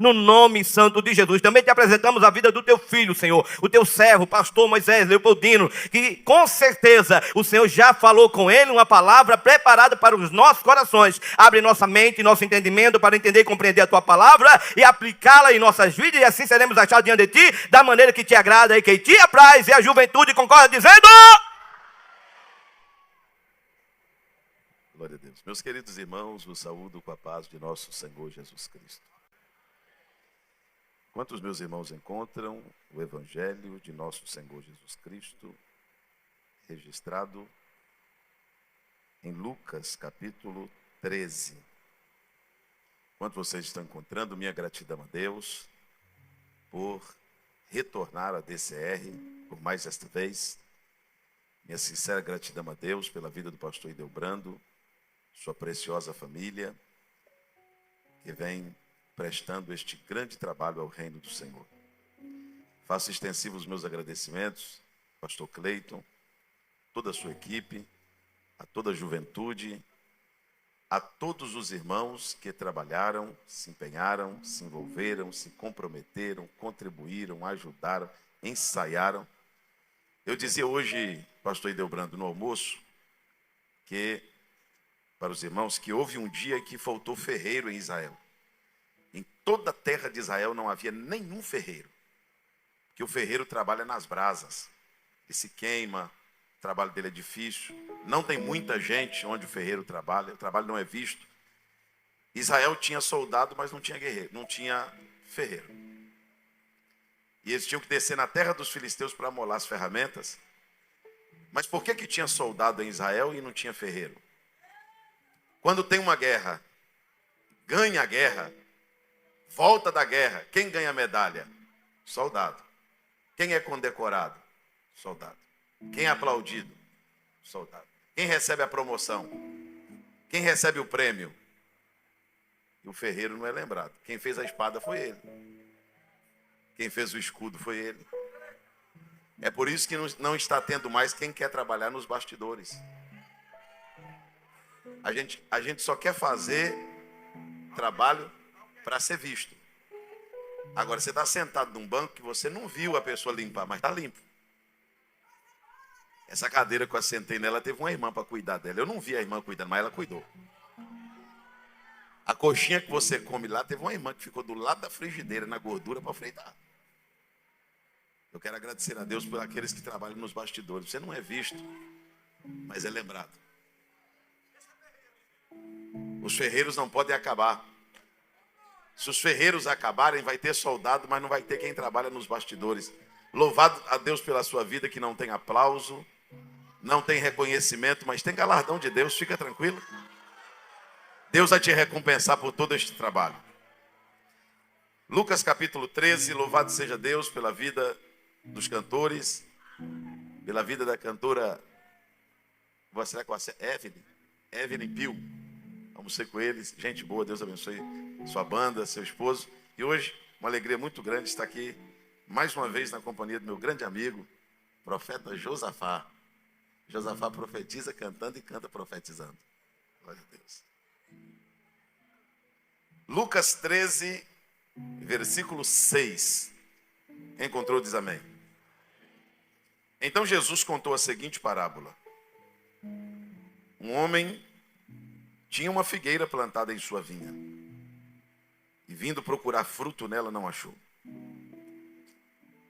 no nome santo de Jesus. Também te apresentamos a vida do teu filho, Senhor, o teu servo, pastor Moisés Leopoldino, que com certeza o Senhor já falou com ele uma palavra preparada para os nossos corações. Abre nossa mente e nosso entendimento para entender e compreender a tua palavra e aplicá-la em nossas vidas, e assim seremos achados diante de ti, da maneira que te agrada e que te apraz. E a juventude concorda dizendo: glória a Deus. Meus queridos irmãos, vos saúdo com a paz de nosso Senhor Jesus Cristo. Enquanto os meus irmãos encontram o Evangelho de nosso Senhor Jesus Cristo, registrado em Lucas capítulo 13. Enquanto vocês estão encontrando, minha gratidão a Deus por retornar à DCR por mais esta vez. Minha sincera gratidão a Deus pela vida do pastor Ideobrando, sua preciosa família, que vem prestando este grande trabalho ao reino do Senhor. Faço extensivos os meus agradecimentos, pastor Cleiton, toda a sua equipe, a toda a juventude, a todos os irmãos que trabalharam, se empenharam, se envolveram, se comprometeram, contribuíram, ajudaram, ensaiaram. Eu dizia hoje, pastor Ideobrando, no almoço, que para os irmãos, que houve um dia que faltou ferreiro em Israel. Em toda a terra de Israel não havia nenhum ferreiro. Porque o ferreiro trabalha nas brasas. Ele se queima, o trabalho dele é difícil. Não tem muita gente onde o ferreiro trabalha, o trabalho não é visto. Israel tinha soldado, mas não tinha guerreiro, não tinha ferreiro. E eles tinham que descer na terra dos filisteus para amolar as ferramentas. Mas por que tinha soldado em Israel e não tinha ferreiro? Quando tem uma guerra, ganha a guerra, volta da guerra, quem ganha a medalha? Soldado. Quem é condecorado? Soldado. Quem é aplaudido? Soldado. Quem recebe a promoção? Quem recebe o prêmio? E o ferreiro não é lembrado. Quem fez a espada foi ele. Quem fez o escudo foi ele. É por isso que não está tendo mais quem quer trabalhar nos bastidores. A gente só quer fazer trabalho para ser visto. Agora, você está sentado num banco que você não viu a pessoa limpar, mas está limpo. Essa cadeira que eu sentei nela, teve uma irmã para cuidar dela. Eu não vi a irmã cuidando, mas ela cuidou. A coxinha que você come lá, teve uma irmã que ficou do lado da frigideira, na gordura, para fritar. Eu quero agradecer a Deus por aqueles que trabalham nos bastidores. Você não é visto, mas é lembrado. Os ferreiros não podem acabar. Se os ferreiros acabarem, vai ter soldado, mas não vai ter quem trabalha nos bastidores. Louvado a Deus pela sua vida, que não tem aplauso, não tem reconhecimento, mas tem galardão de Deus, fica tranquilo. Deus vai te recompensar por todo este trabalho. Lucas capítulo 13, louvado seja Deus pela vida dos cantores, pela vida da cantora, será que é Evelyn Pio? Vamos ser com eles, gente boa, Deus abençoe sua banda, seu esposo. E hoje, uma alegria muito grande estar aqui, mais uma vez na companhia do meu grande amigo, profeta Josafá. Josafá profetiza cantando e canta profetizando. Glória a Deus. Lucas 13, versículo 6. Quem encontrou diz amém. Então Jesus contou a seguinte parábola. Um homem tinha uma figueira plantada em sua vinha, e vindo procurar fruto nela não achou.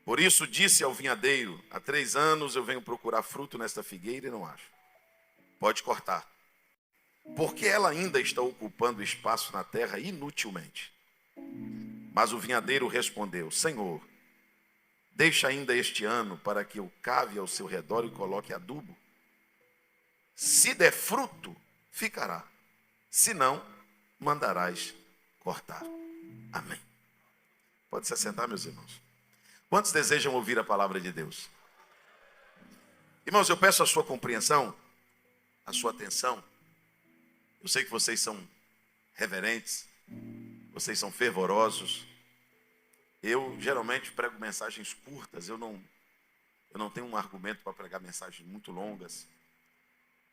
Por isso disse ao vinhadeiro: há 3 anos eu venho procurar fruto nesta figueira e não acho. Pode cortar, porque ela ainda está ocupando espaço na terra inutilmente. Mas o vinhadeiro respondeu: Senhor, deixa ainda este ano para que eu cave ao seu redor e coloque adubo. Se der fruto, ficará. Se não, mandarás cortar. Amém. Pode se assentar, meus irmãos. Quantos desejam ouvir a palavra de Deus? Irmãos, eu peço a sua compreensão, a sua atenção. Eu sei que vocês são reverentes, vocês são fervorosos. Eu geralmente prego mensagens curtas, eu não tenho um argumento para pregar mensagens muito longas,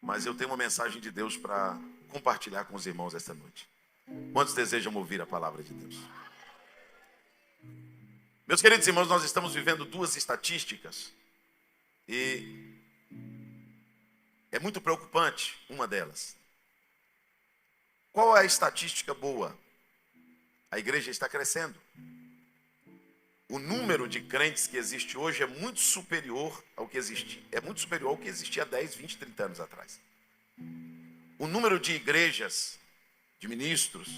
mas eu tenho uma mensagem de Deus para compartilhar com os irmãos esta noite. Quantos desejam ouvir a palavra de Deus? Meus queridos irmãos, nós estamos vivendo duas estatísticas e é muito preocupante uma delas. Qual é a estatística boa? A igreja está crescendo. O número de crentes que existe hoje é muito superior ao que existia. É muito superior ao que existia há 10, 20, 30 anos atrás. O número de igrejas, de ministros,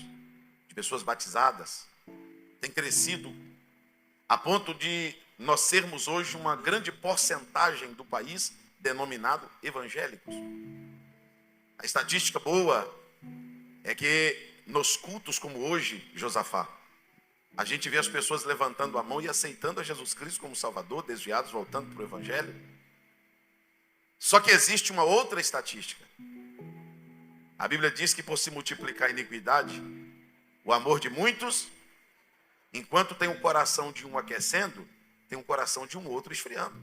de pessoas batizadas, tem crescido a ponto de nós sermos hoje uma grande porcentagem do país denominado evangélicos. A estatística boa é que nos cultos como hoje, Josafá, a gente vê as pessoas levantando a mão e aceitando a Jesus Cristo como Salvador, desviados, voltando para o Evangelho. Só que existe uma outra estatística. A Bíblia diz que por se multiplicar a iniquidade, o amor de muitos, enquanto tem o coração de um aquecendo, tem o coração de um outro esfriando.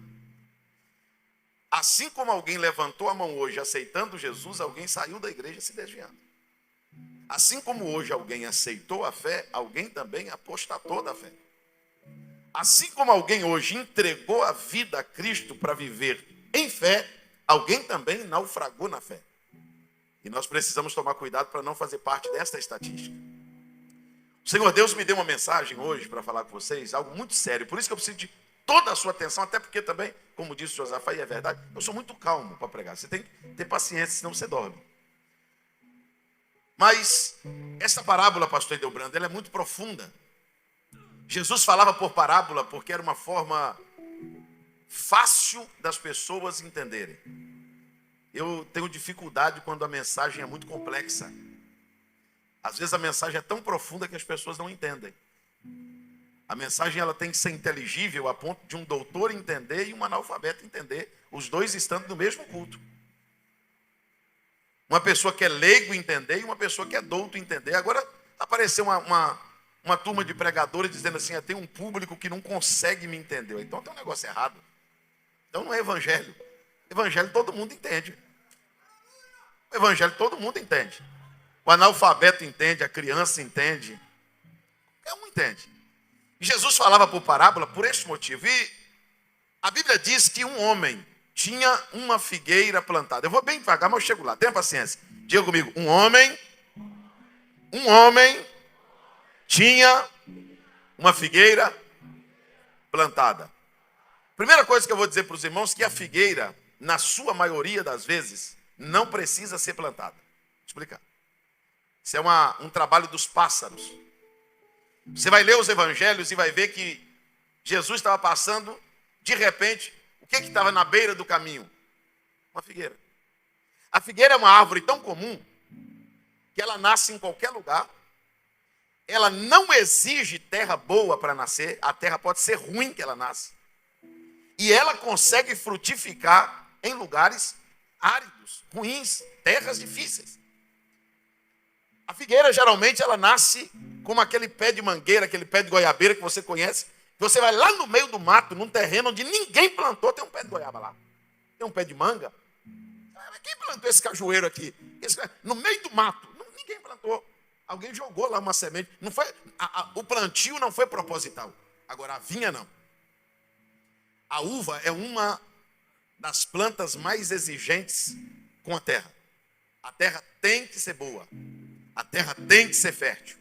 Assim como alguém levantou a mão hoje aceitando Jesus, alguém saiu da igreja se desviando. Assim como hoje alguém aceitou a fé, alguém também apostatou da fé. Assim como alguém hoje entregou a vida a Cristo para viver em fé, alguém também naufragou na fé. E nós precisamos tomar cuidado para não fazer parte desta estatística. O Senhor Deus me deu uma mensagem hoje para falar com vocês, algo muito sério. Por isso que eu preciso de toda a sua atenção, até porque também, como disse o Josafá, e é verdade, eu sou muito calmo para pregar. Você tem que ter paciência, senão você dorme. Mas essa parábola, pastor Edelbrando, ela é muito profunda. Jesus falava por parábola porque era uma forma fácil das pessoas entenderem. Eu tenho dificuldade quando a mensagem é muito complexa. Às vezes a mensagem é tão profunda que as pessoas não entendem. A mensagem ela tem que ser inteligível a ponto de um doutor entender e um analfabeto entender, os dois estando no mesmo culto. Uma pessoa que é leigo entender e uma pessoa que é douto entender. Agora apareceu uma turma de pregadores dizendo assim, tem um público que não consegue me entender. Então tem um negócio errado. Então não é evangelho. Evangelho todo mundo entende. O evangelho todo mundo entende. O analfabeto entende, a criança entende. Qualquer um entende. E Jesus falava por parábola por este motivo. E a Bíblia diz que um homem tinha uma figueira plantada. Eu vou bem devagar, mas eu chego lá. Tenha paciência. Diga comigo. Um homem tinha uma figueira plantada. Primeira coisa que eu vou dizer para os irmãos, que a figueira, na sua maioria das vezes, não precisa ser plantada. Vou explicar. Isso é um trabalho dos pássaros. Você vai ler os evangelhos e vai ver que Jesus estava passando, de repente, o que estava na beira do caminho? Uma figueira. A figueira é uma árvore tão comum que ela nasce em qualquer lugar. Ela não exige terra boa para nascer. A terra pode ser ruim que ela nasce. E ela consegue frutificar em lugares áridos, ruins, terras difíceis. A figueira geralmente ela nasce como aquele pé de mangueira, aquele pé de goiabeira que você conhece. Você vai lá no meio do mato, num terreno onde ninguém plantou, tem um pé de goiaba lá. Tem um pé de manga. Quem plantou esse cajueiro aqui? No meio do mato. Ninguém plantou. Alguém jogou lá uma semente. Não foi, o plantio não foi proposital. Agora, a vinha não. A uva é uma das plantas mais exigentes com a terra. A terra tem que ser boa. A terra tem que ser fértil.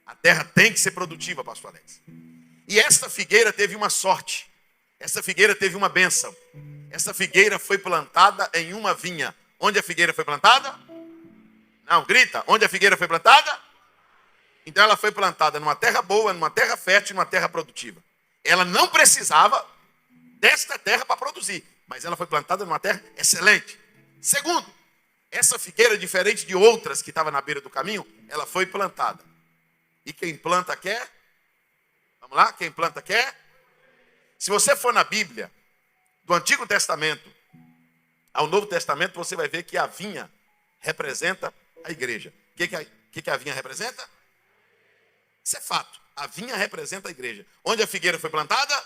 A terra tem que ser produtiva, pastor Alex. E esta figueira teve uma sorte. Essa figueira teve uma bênção. Essa figueira foi plantada em uma vinha. Onde a figueira foi plantada? Não, grita. Onde a figueira foi plantada? Então ela foi plantada numa terra boa, numa terra fértil, numa terra produtiva. Ela não precisava desta terra para produzir, mas ela foi plantada numa terra excelente. Segundo, essa figueira, diferente de outras que estavam na beira do caminho, ela foi plantada. E quem planta quer? Vamos lá? Quem planta quer? Se você for na Bíblia, do Antigo Testamento ao Novo Testamento, você vai ver que a vinha representa a igreja. O que a vinha representa? Isso é fato. A vinha representa a igreja. Onde a figueira foi plantada?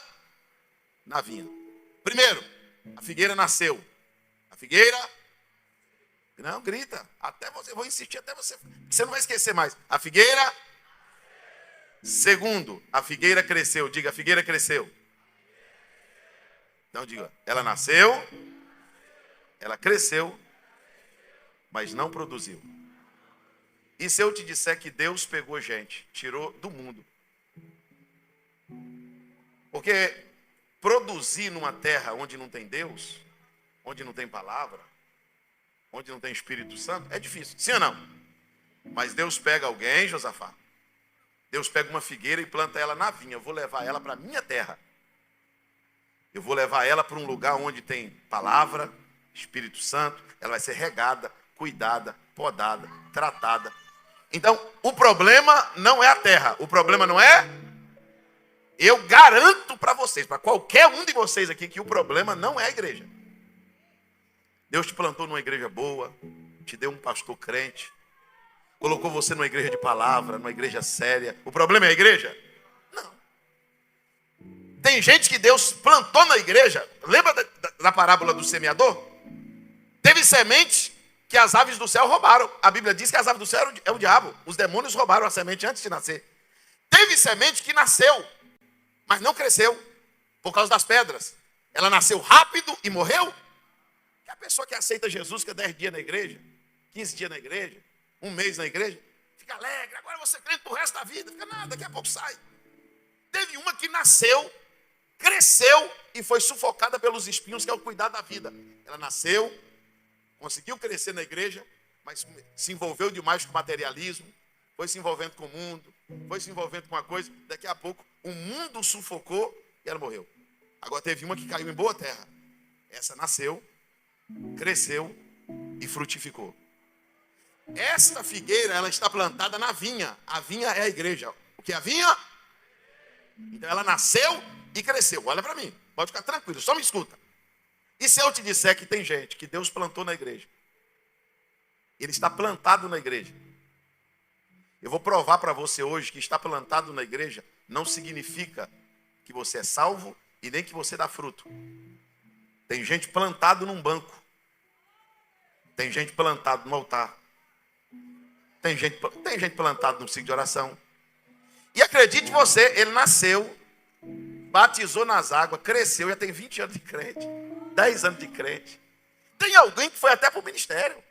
Na vinha. Primeiro, a figueira nasceu. A figueira... Não, grita. Até você, vou insistir até você. Você não vai esquecer mais. A figueira... Segundo, a figueira cresceu. Diga, a figueira cresceu. Então diga, ela nasceu, ela cresceu, mas não produziu. E se eu te disser que Deus pegou gente, tirou do mundo? Porque produzir numa terra onde não tem Deus, onde não tem palavra, onde não tem Espírito Santo, é difícil. Sim ou não? Mas Deus pega alguém, Josafá. Deus pega uma figueira e planta ela na vinha. Eu vou levar ela para a minha terra. Eu vou levar ela para um lugar onde tem palavra, Espírito Santo. Ela vai ser regada, cuidada, podada, tratada. Então, o problema não é a terra. O problema não é... Eu garanto para vocês, para qualquer um de vocês aqui, que o problema não é a igreja. Deus te plantou numa igreja boa, te deu um pastor crente, colocou você numa igreja de palavra, numa igreja séria. O problema é a igreja? Não. Tem gente que Deus plantou na igreja. Lembra da parábola do semeador? Teve semente que as aves do céu roubaram. A Bíblia diz que as aves do céu é o diabo. Os demônios roubaram a semente antes de nascer. Teve semente que nasceu, mas não cresceu por causa das pedras. Ela nasceu rápido e morreu. Que a pessoa que aceita Jesus, que é 10 dias na igreja, 15 dias na igreja, um mês na igreja, fica alegre, agora você crente pro resto da vida, fica nada, daqui a pouco sai. Teve uma que nasceu, cresceu e foi sufocada pelos espinhos, que é o cuidar da vida. Ela nasceu, conseguiu crescer na igreja, mas se envolveu demais com o materialismo, foi se envolvendo com o mundo, foi se envolvendo com uma coisa, daqui a pouco o mundo sufocou e ela morreu. Agora teve uma que caiu em boa terra. Essa nasceu, cresceu e frutificou. Esta figueira, ela está plantada na vinha. A vinha é a igreja. O que é a vinha? Então ela nasceu e cresceu. Olha para mim, pode ficar tranquilo, só me escuta. E se eu te disser que tem gente que Deus plantou na igreja? Ele está plantado na igreja. Eu vou provar para você hoje que estar plantado na igreja não significa que você é salvo e nem que você dá fruto. Tem gente plantado num banco. Tem gente plantado no altar. Tem gente plantada no ciclo de oração. E acredite você, ele nasceu, batizou nas águas, cresceu, já tem 20 anos de crente, 10 anos de crente. Tem alguém que foi até para o ministério.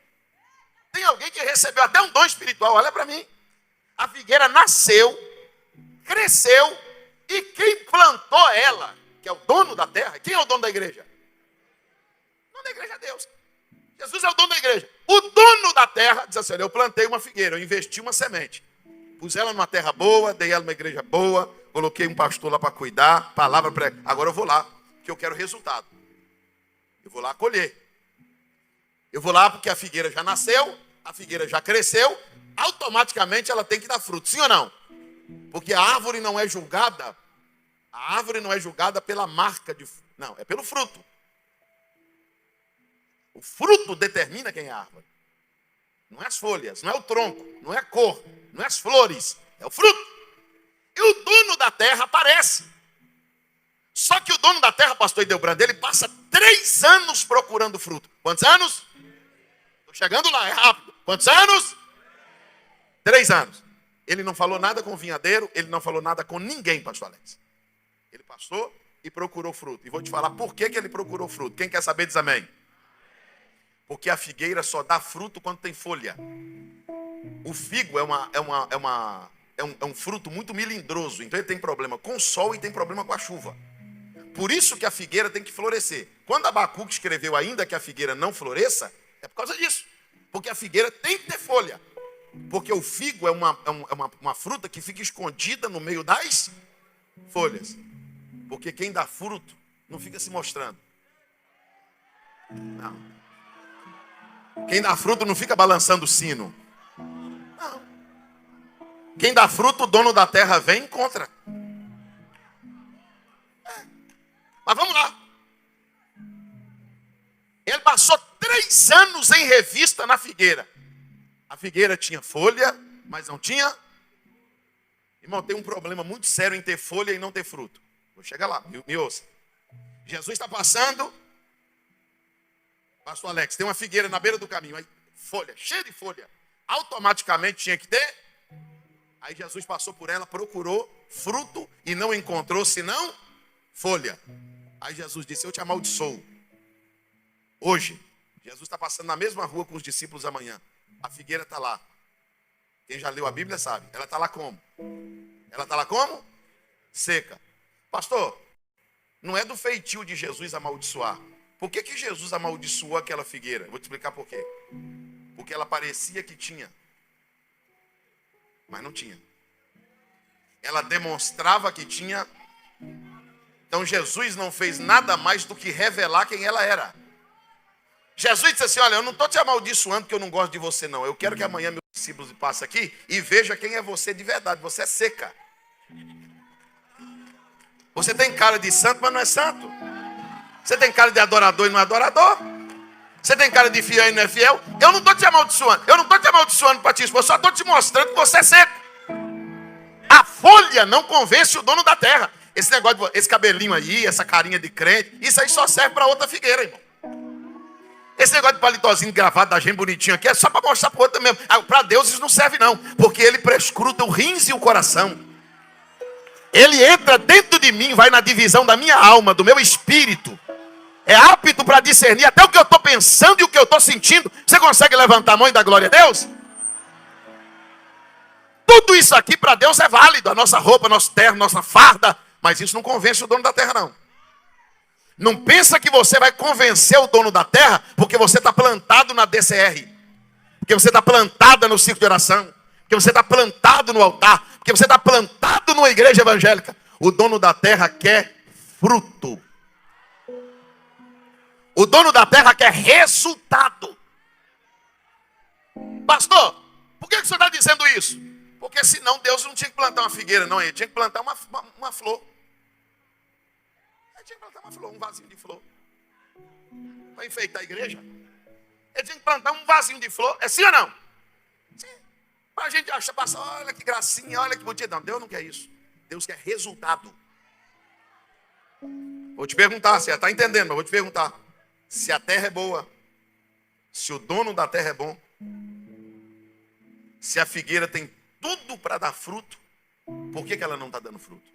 Tem alguém que recebeu até um dom espiritual, olha para mim. A figueira nasceu, cresceu, e quem plantou ela, que é o dono da terra, quem é o dono da igreja? O dono da igreja é Deus. Jesus é o dono da igreja. O dono da terra diz assim, olha, eu plantei uma figueira, eu investi uma semente. Pus ela numa terra boa, dei ela uma igreja boa, coloquei um pastor lá para cuidar, palavra para... Agora eu vou lá, porque eu quero resultado. Eu vou lá colher. Eu vou lá porque a figueira já nasceu, a figueira já cresceu, automaticamente ela tem que dar fruto, sim ou não? Porque a árvore não é julgada, pela marca de... Não, é pelo fruto. O fruto determina quem é a árvore. Não é as folhas, não é o tronco, não é a cor, não é as flores, é o fruto. E o dono da terra aparece. Só que o dono da terra, pastor Ideobrando, ele passa 3 anos procurando fruto. Quantos anos? Estou chegando lá, é rápido. Quantos anos? 3 anos. Ele não falou nada com o vinhadeiro, ele não falou nada com ninguém, pastor Alex. Ele passou e procurou fruto. E vou te falar por que ele procurou fruto. Quem quer saber diz amém. Porque a figueira só dá fruto quando tem folha. O figo é um fruto muito melindroso. Então ele tem problema com o sol e tem problema com a chuva. Por isso que a figueira tem que florescer. Quando Abacuque escreveu ainda que a figueira não floresça, é por causa disso. Porque a figueira tem que ter folha. Porque o figo é uma fruta que fica escondida no meio das folhas. Porque quem dá fruto não fica se mostrando. Não. Quem dá fruto não fica balançando o sino. Não. Quem dá fruto, o dono da terra vem e encontra. Mas vamos lá. Ele passou 3 anos em revista na figueira. A figueira tinha folha, mas não tinha. Irmão, tem um problema muito sério em ter folha e não ter fruto. Vou chegar lá, me ouça. Jesus está passando. Pastor Alex, tem uma figueira na beira do caminho. Aí, folha, cheia de folha. Automaticamente tinha que ter Aí Jesus passou por ela, procurou fruto e não encontrou senão folha. Aí Jesus disse: eu te amaldiçoo. Hoje, Jesus está passando na mesma rua com os discípulos amanhã. A figueira está lá. Quem já leu a Bíblia sabe. Ela está lá como? Ela está lá como? Seca. Pastor, não é do feitio de Jesus amaldiçoar. Por que Jesus amaldiçoou aquela figueira? Vou te explicar por quê. Porque ela parecia que tinha, mas não tinha. Ela demonstrava que tinha. Então Jesus não fez nada mais do que revelar quem ela era. Jesus disse assim: olha, eu não estou te amaldiçoando porque eu não gosto de você, não. Eu quero que amanhã meus discípulos passem aqui e vejam quem é você de verdade. Você é seca. Você tem cara de santo, mas não é santo. Você tem cara de adorador e não é adorador. Você tem cara de fiel e não é fiel. Eu não estou te amaldiçoando. Eu não estou te amaldiçoando para te expor. Eu só estou te mostrando que você é seco. A folha não convence o dono da terra. Esse negócio, esse cabelinho aí, essa carinha de crente, isso aí só serve para outra figueira, irmão. Esse negócio de palitozinho gravado da gente bonitinho aqui é só para mostrar para outra mesmo. Para Deus isso não serve não. Porque Ele prescruta o rins e o coração. Ele entra dentro de mim, vai na divisão da minha alma, do meu espírito. É apto para discernir até o que eu estou pensando e o que eu estou sentindo. Você consegue levantar a mão e dar glória a Deus? Tudo isso aqui para Deus é válido. A nossa roupa, nosso terno, nossa farda. Mas isso não convence o dono da terra, não. Não pensa que você vai convencer o dono da terra porque você está plantado na DCR. Porque você está plantada no círculo de oração. Porque você está plantado no altar. Porque você está plantado numa igreja evangélica. O dono da terra quer fruto. O dono da terra quer resultado. Pastor, por que o senhor está dizendo isso? Porque senão Deus não tinha que plantar uma figueira, não. Ele tinha que plantar uma flor. Ele tinha que plantar uma flor, um vasinho de flor. Para enfeitar a igreja. Ele tinha que plantar um vasinho de flor. É sim ou não? Sim. Para a gente achar, passar, olha que gracinha, olha que bonito. Não, Deus não quer isso. Deus quer resultado. Vou te perguntar, você já está entendendo, mas vou te perguntar. Se a terra é boa, se o dono da terra é bom, se a figueira tem tudo para dar fruto, por que ela não está dando fruto?